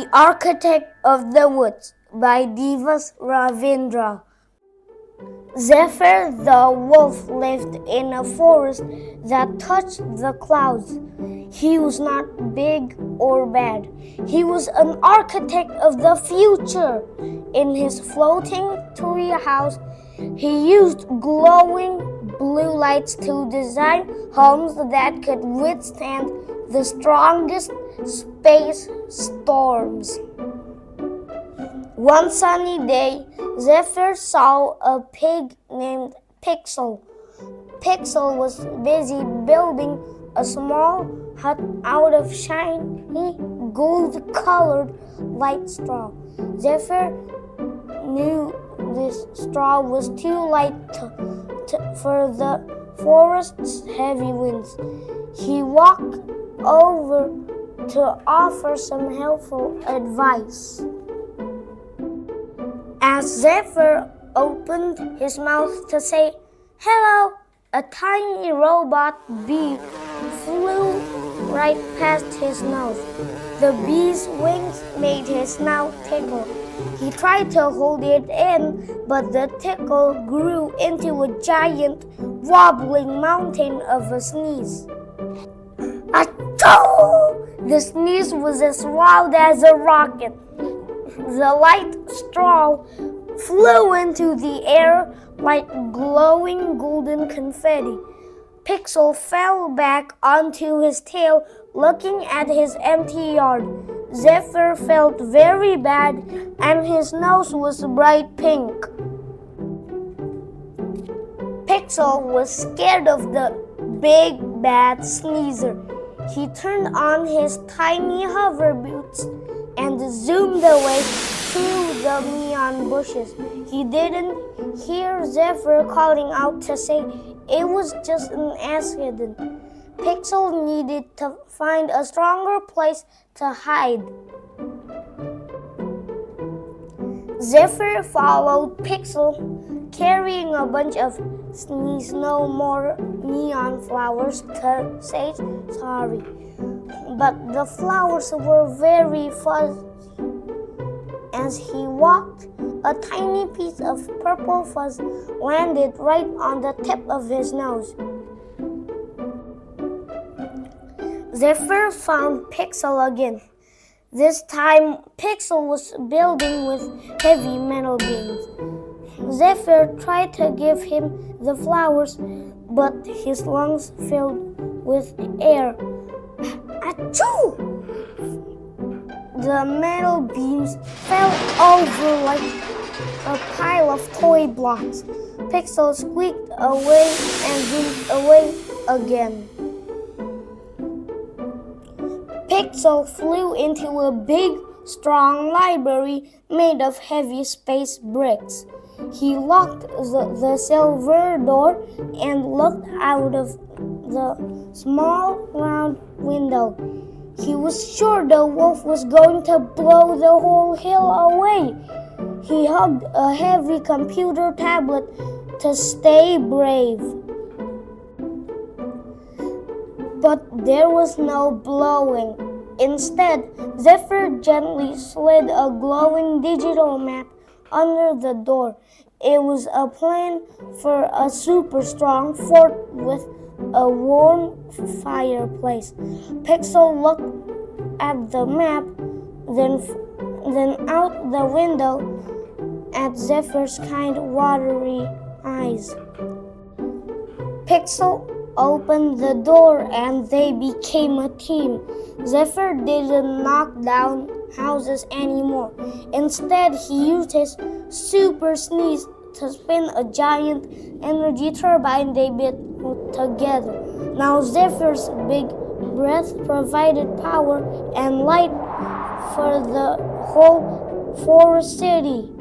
The Architect of the Woods by Divas Ravindra. Zephyr the wolf lived in a forest that touched the clouds. He was not big or bad. He was an architect of the future. In his floating tree house, he used glowing blue lights to design homes that could withstand the strongest space storms. One sunny day, Zephyr saw a pig named Pixel. Pixel was busy building a small hut out of shiny gold-colored light straw. Zephyr knew this straw was too light for the forest's heavy winds. He walked over to offer some helpful advice. As Zephyr opened his mouth to say hello, a tiny robot bee flew right past his nose. The bee's wings made his snout tickle. He tried to hold it in, but the tickle grew into a giant, wobbling mountain of a sneeze. Achoo! The sneeze was as wild as a rocket. The light straw flew into the air like glowing golden confetti. Pixel fell back onto his tail, looking at his empty yard. Zephyr felt very bad, and his nose was bright pink. Pixel was scared of the big bad sneezer. He turned on his tiny hover boots and zoomed away through the neon bushes. He didn't hear Zephyr calling out to say it was just an accident. Pixel needed to find a stronger place to hide. Zephyr followed Pixel, carrying a bunch of Sneeze No More neon flowers to say sorry. But the flowers were very fuzzy. As he walked, a tiny piece of purple fuzz landed right on the tip of his nose. Zephyr found Pixel again. This time, Pixel was building with heavy metal beams. Zephyr tried to give him the flowers, but his lungs filled with air. Achoo! The metal beams fell over like a pile of toy blocks. Pixel squeaked away and zoomed away again. Pixel flew into a big, strong library made of heavy space bricks. He locked the silver door and looked out of the small round window. He was sure the wolf was going to blow the whole hill away. He hugged a heavy computer tablet to stay brave. But there was no blowing. Instead, Zephyr gently slid a glowing digital map under the door. It was a plan for a super strong fort with a warm fireplace. Pixel looked at the map, then out the window at Zephyr's kind, watery eyes. Pixel opened the door and they became a team. Zephyr didn't knock down houses anymore. Instead, he used his super sneeze to spin a giant energy turbine they built together. Now Zephyr's big breath provided power and light for the whole forest city.